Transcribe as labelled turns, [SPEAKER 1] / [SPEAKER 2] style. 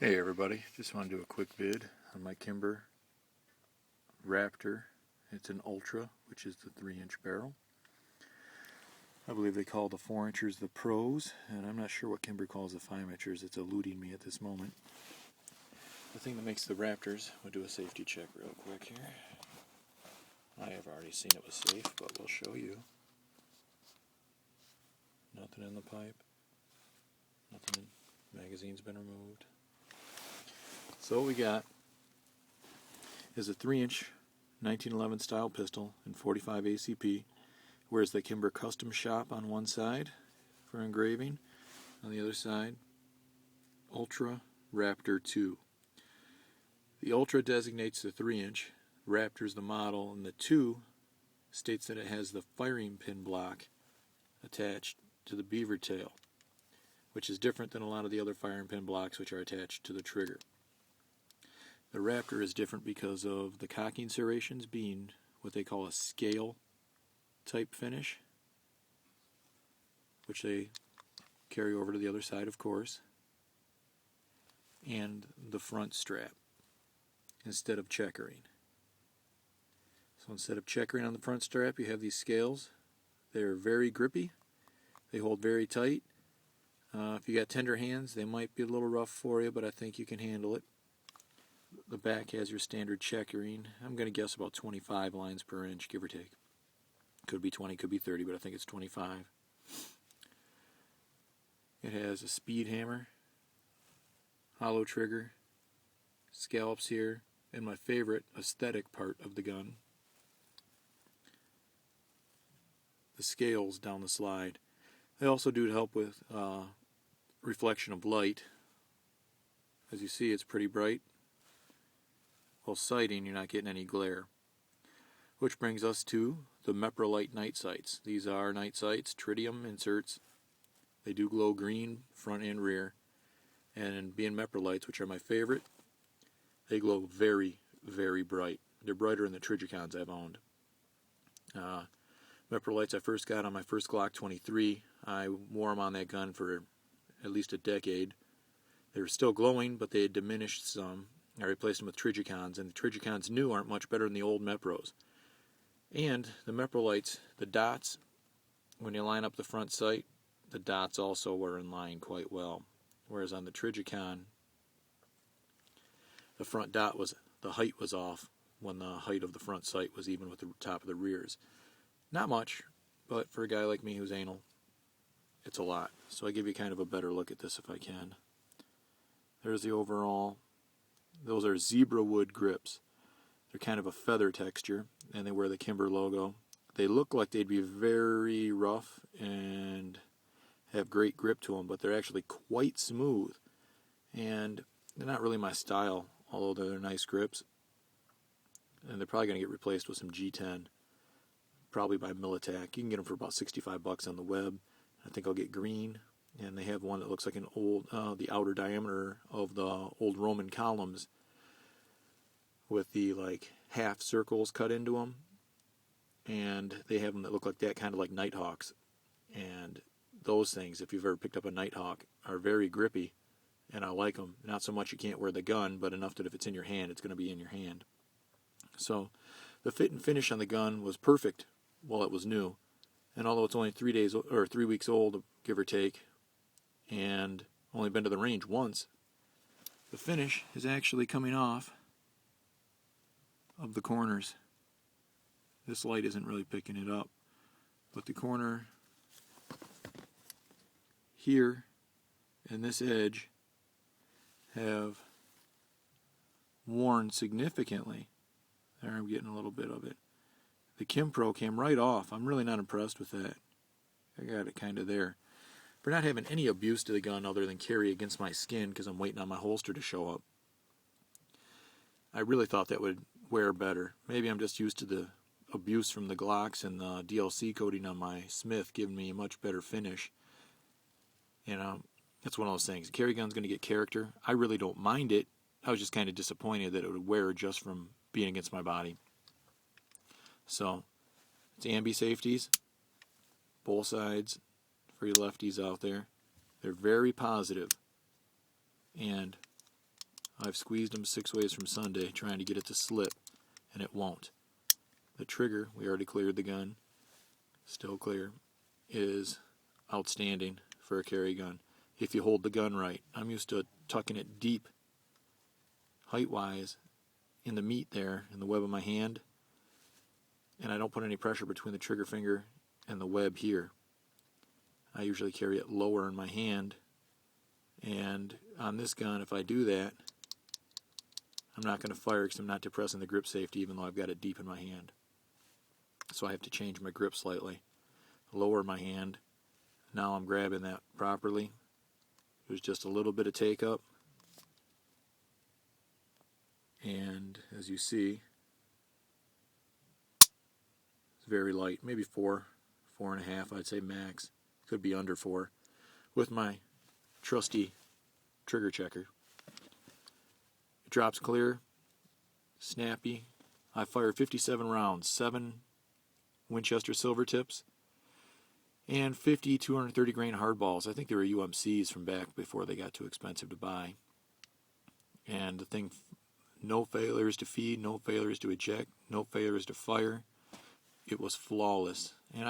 [SPEAKER 1] Hey everybody, just want to do a quick vid on my Kimber Raptor. It's an Ultra, which is the 3-inch barrel. I believe they call the 4-inchers the pros, and I'm not sure what Kimber calls the 5-inchers. It's eluding me at this moment. The thing that makes the Raptors, we'll do a safety check real quick here. I have already seen it was safe, but we'll show you. Nothing in the pipe. Nothing in the magazine's been removed. So what we got is a 3-inch 1911 style pistol in 45 ACP. Where's the Kimber Custom Shop on one side for engraving. On the other side, Ultra Raptor 2. The Ultra designates the 3-inch, Raptor's the model, and the 2 states that it has the firing pin block attached to the beaver tail, which is different than a lot of the other firing pin blocks which are attached to the trigger. The Raptor is different because of the cocking serrations being what they call a scale type finish, which they carry over to the other side, of course, and the front strap instead of checkering. So instead of checkering on the front strap, you have these scales. They're very grippy. They hold very tight. If you got tender hands, they might be a little rough for you, but I think you can handle it. The back has your standard checkering. I'm going to guess about 25 lines per inch, give or take. Could be 20, could be 30, but I think it's 25. It has a speed hammer, hollow trigger, scallops here, and my favorite aesthetic part of the gun, the scales down the slide. They also do help with reflection of light. As you see, it's pretty bright. While sighting, you're not getting any glare. Which brings us to the Meprolite night sights. These are night sights, tritium inserts. They do glow green, front and rear. And being Meprolites, which are my favorite, they glow very, very bright. They're brighter than the Trigicons I've owned. Meprolites I first got on my first Glock 23. I wore them on that gun for at least a decade. They were still glowing, but they had diminished some. I replaced them with Trigicons, and the Trigicons new aren't much better than the old Mepros. And the Meprolites, the dots, when you line up the front sight, the dots also were in line quite well. Whereas on the Trigicon, the front dot the height was off when the height of the front sight was even with the top of the rears. Not much, but for a guy like me who's anal, it's a lot. So I give you kind of a better look at this if I can. There's the overall. Those are zebra wood grips. They're kind of a feather texture, and they wear the Kimber logo. They look like they'd be very rough and have great grip to them, but they're actually quite smooth. And they're not really my style, although they're nice grips. And they're probably going to get replaced with some G10, probably by Militac. You can get them for about $65 on the web. I think I'll get green. And they have one that looks like an old, the outer diameter of the old Roman columns with the like half circles cut into them. And they have them that look like that, kind of like Nighthawks. And those things, if you've ever picked up a Nighthawk, are very grippy. And I like them. Not so much you can't wear the gun, but enough that if it's in your hand, it's going to be in your hand. So the fit and finish on the gun was perfect while it was new. And although it's only 3 weeks old, give or take, and only been to the range once, the finish is actually coming off of the corners. This light isn't really picking it up, but the corner here and this edge have worn significantly. There, I'm getting a little bit of it. The Kimpro came right off. I'm really not impressed with that. I got it kind of there. For not having any abuse to the gun other than carry against my skin because I'm waiting on my holster to show up. I really thought that would wear better. Maybe I'm just used to the abuse from the Glocks and the DLC coating on my Smith giving me a much better finish. You know, that's one of those things. The carry gun's going to get character. I really don't mind it. I was just kind of disappointed that it would wear just from being against my body. So, it's ambi safeties, both sides. For you lefties out there, they're very positive, and I've squeezed them 6 ways from Sunday trying to get it to slip, and it won't. The trigger, we already cleared the gun, still clear, is outstanding for a carry gun if you hold the gun right. I'm used to tucking it deep, height-wise, in the meat there, in the web of my hand, and I don't put any pressure between the trigger finger and the web here. I usually carry it lower in my hand, and on this gun, if I do that, I'm not going to fire because I'm not depressing the grip safety even though I've got it deep in my hand. So I have to change my grip slightly, lower my hand. Now I'm grabbing that properly. There's just a little bit of take up, and as you see, it's very light, maybe 4, 4.5, I'd say max. Could be under 4, with my trusty trigger checker. It drops clear, snappy. I fired 57 rounds, 7 Winchester silver tips, and 50 230 grain hardballs. I think they were UMCs from back before they got too expensive to buy. And the thing, no failures to feed, no failures to eject, no failures to fire. It was flawless. And